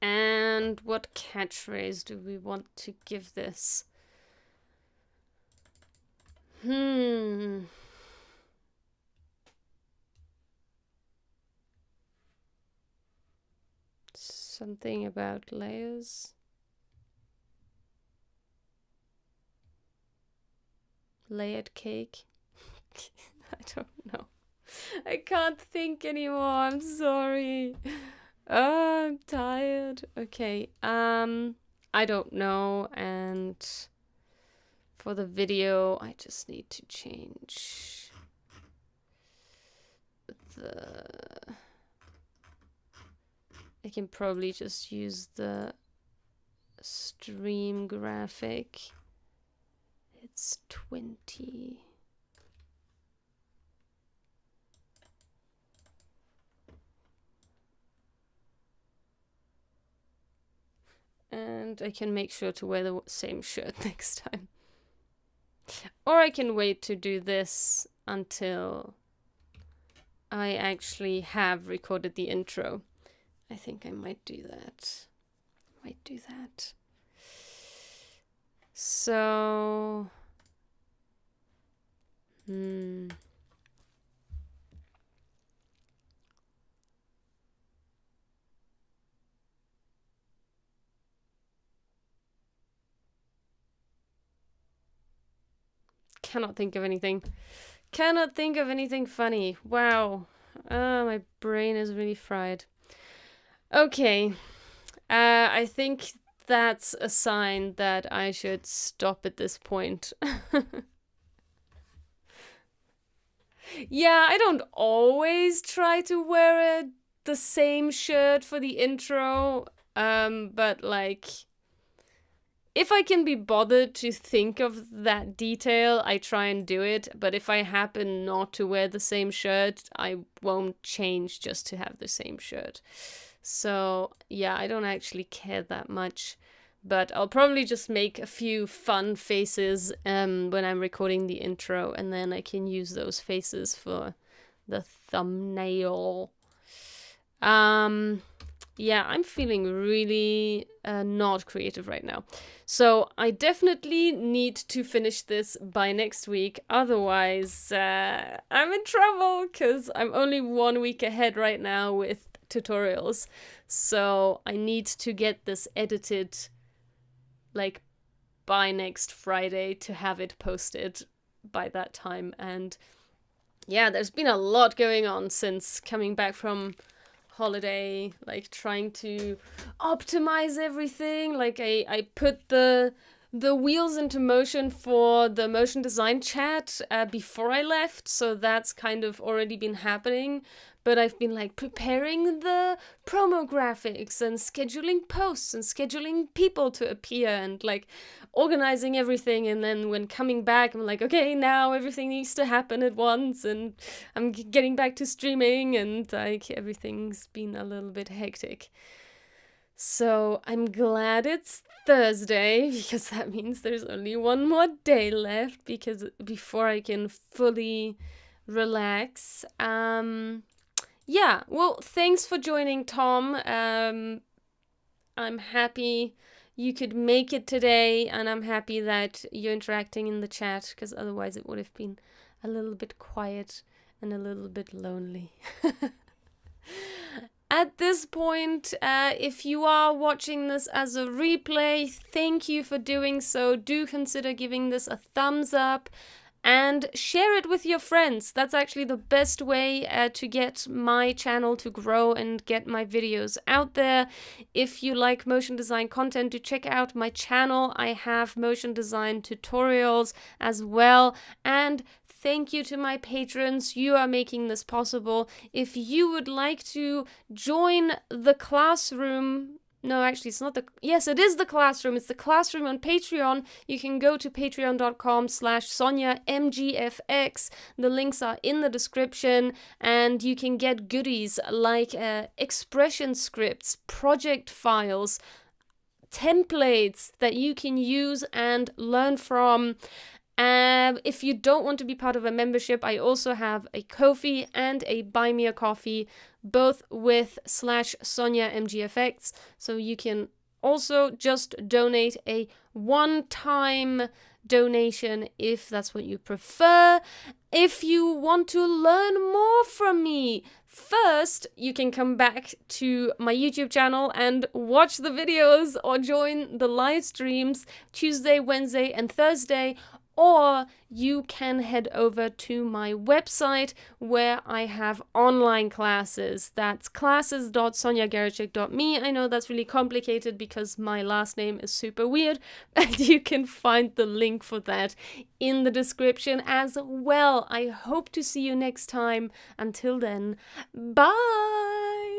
Speaker 1: And what catchphrase do we want to give this? Something about layers. Layered cake. I don't know. I can't think anymore. I'm sorry. Oh, I'm tired. Okay. I don't know. And for the video, I just need to change the... I can probably just use the stream graphic. It's 20. And I can make sure to wear the same shirt next time. Or I can wait to do this until I actually have recorded the intro. I think I might do that. So... Cannot think of anything. Cannot think of anything funny. Wow. My brain is really fried. Okay. I think that's a sign that I should stop at this point. Yeah, I don't always try to wear the same shirt for the intro, but like... If I can be bothered to think of that detail, I try and do it. But if I happen not to wear the same shirt, I won't change just to have the same shirt. So, yeah, I don't actually care that much. But I'll probably just make a few fun faces when I'm recording the intro. And then I can use those faces for the thumbnail. Yeah, I'm feeling really not creative right now. So I definitely need to finish this by next week. Otherwise, I'm in trouble because I'm only 1 week ahead right now with tutorials. So I need to get this edited like by next Friday to have it posted by that time. And yeah, there's been a lot going on since coming back from holiday, like trying to optimize everything. Like I put the wheels into motion for the motion design chat before I left, so that's kind of already been happening. But I've been like preparing the promo graphics and scheduling posts and scheduling people to appear and like organizing everything. And then when coming back, I'm like, okay, now everything needs to happen at once. And I'm getting back to streaming and like everything's been a little bit hectic. So I'm glad it's Thursday because that means there's only one more day left before I can fully relax. Yeah, well, thanks for joining, Tom. I'm happy you could make it today, and I'm happy that you're interacting in the chat, because otherwise it would have been a little bit quiet and a little bit lonely. At this point, if you are watching this as a replay, thank you for doing so. Do consider giving this a thumbs up. And share it with your friends. That's actually the best way to get my channel to grow and get my videos out there. If you like motion design content, do check out my channel. I have motion design tutorials as well. And thank you to my patrons. You are making this possible. If you would like to join the classroom No, actually, it's not the... Yes, it is the classroom. It's the classroom on Patreon. You can go to patreon.com/SonjaMGFX. The links are in the description, and you can get goodies like expression scripts, project files, templates that you can use and learn from. If you don't want to be part of a membership, I also have a Ko-fi and a Buy Me a Coffee, both with /SonjaMGFX. So you can also just donate a one-time donation if that's what you prefer. If you want to learn more from me, first, you can come back to my YouTube channel and watch the videos or join the live streams Tuesday, Wednesday, and Thursday. Or you can head over to my website where I have online classes. That's classes.sonjagericek.me. I know that's really complicated because my last name is super weird, and you can find the link for that in the description as well. I hope to see you next time. Until then, bye!